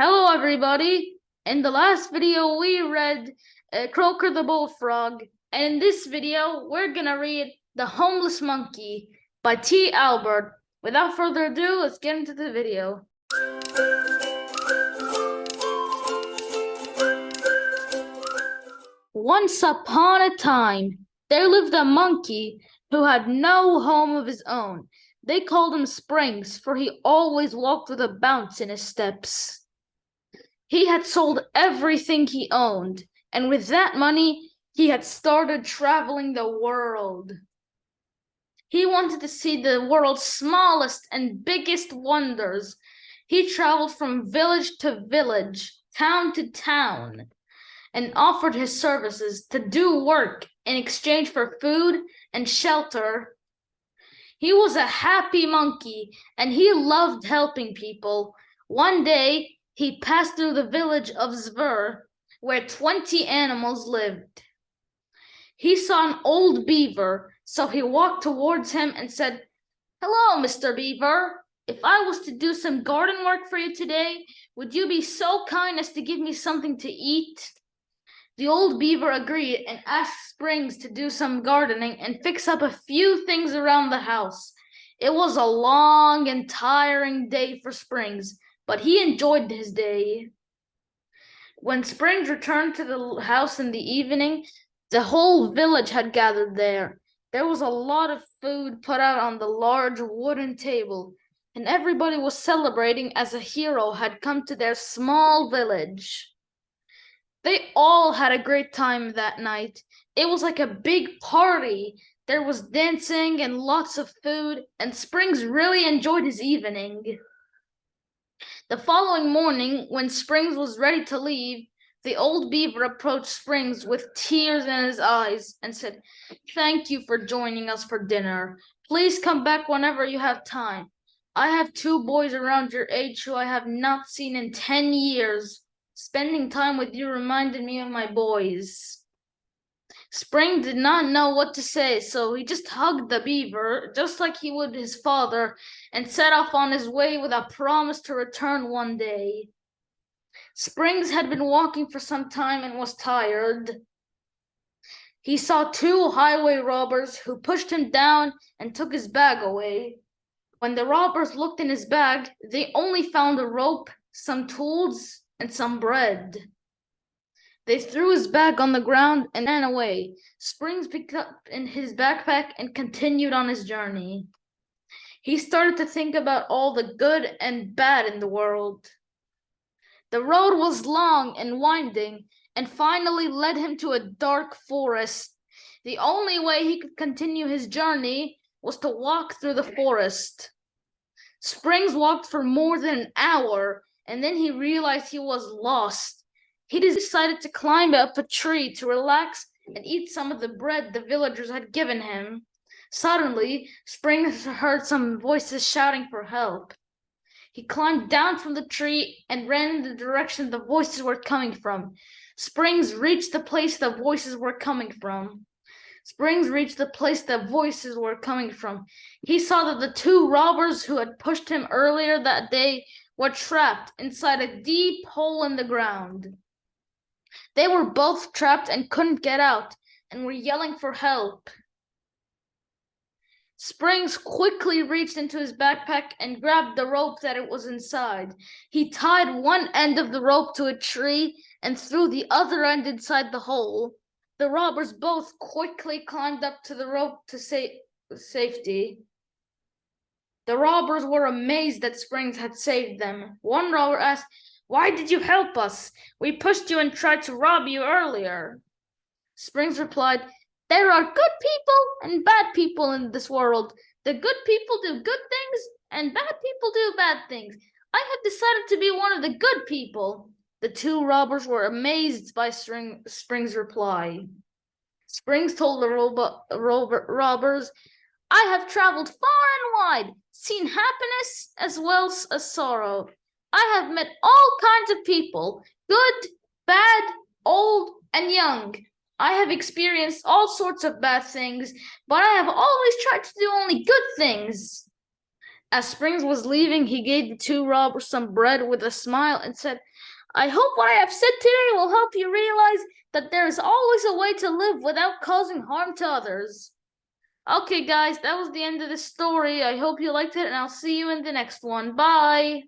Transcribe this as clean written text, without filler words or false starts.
Hello, everybody. In the last video, we read Croaker the Bullfrog, and in this video, we're gonna read The Homeless Monkey by T.Albert. Without further ado, let's get into the video. Once upon a time, there lived a monkey who had no home of his own. They called him Springs, for he always walked with a bounce in his steps. He had sold everything he owned, and with that money, he had started traveling the world. He wanted to see the world's smallest and biggest wonders. He traveled from village to village, town to town, and offered his services to do work in exchange for food and shelter. He was a happy monkey, and he loved helping people. One day, he passed through the village of Zvr, where 20 animals lived. He saw an old beaver, so he walked towards him and said, "Hello, Mr. Beaver. If I was to do some garden work for you today, would you be so kind as to give me something to eat?" The old beaver agreed and asked Springs to do some gardening and fix up a few things around the house. It was a long and tiring day for Springs, but he enjoyed his day. When Springs returned to the house in the evening, the whole village had gathered there. There was a lot of food put out on the large wooden table, and everybody was celebrating as a hero had come to their small village. They all had a great time that night. It was like a big party. There was dancing and lots of food, and Springs really enjoyed his evening. The following morning, when Springs was ready to leave, the old beaver approached Springs with tears in his eyes and said, "Thank you for joining us for dinner. Please come back whenever you have time. I have 2 boys around your age who I have not seen in 10 years. Spending time with you reminded me of my boys." Spring did not know what to say, so he just hugged the beaver, just like he would his father, and set off on his way with a promise to return one day. Springs had been walking for some time and was tired. He saw 2 highway robbers who pushed him down and took his bag away. When the robbers looked in his bag, they only found a rope, some tools, and some bread. They threw his bag on the ground and ran away. Springs picked up in his backpack and continued on his journey. He started to think about all the good and bad in the world. The road was long and winding and finally led him to a dark forest. The only way he could continue his journey was to walk through the forest. Springs walked for more than an hour, and then he realized he was lost. He decided to climb up a tree to relax and eat some of the bread the villagers had given him. Suddenly, Springs heard some voices shouting for help. He climbed down from the tree and ran in the direction the voices were coming from. Springs reached the place the voices were coming from. He saw that the 2 robbers who had pushed him earlier that day were trapped inside a deep hole in the ground. They were both trapped and couldn't get out, and were yelling for help. Springs quickly reached into his backpack and grabbed the rope that it was inside. He tied one end of the rope to a tree and threw the other end inside the hole. The robbers both quickly climbed up to the rope to safety. The robbers were amazed that Springs had saved them. One robber asked, "Why did you help us? We pushed you and tried to rob you earlier." Springs replied, "There are good people and bad people in this world. The good people do good things and bad people do bad things. I have decided to be one of the good people." The 2 robbers were amazed by Springs' reply. Springs told the robbers, "I have traveled far and wide, seen happiness as well as sorrow. I have met all kinds of people, good, bad, old, and young. I have experienced all sorts of bad things, but I have always tried to do only good things." As Springs was leaving, he gave the two robbers some bread with a smile and said, I hope what I have said today will help you realize that there is always a way to live without causing harm to others. Okay, guys, that was the end of the story. I hope you liked it, and I'll see you in the next one. Bye!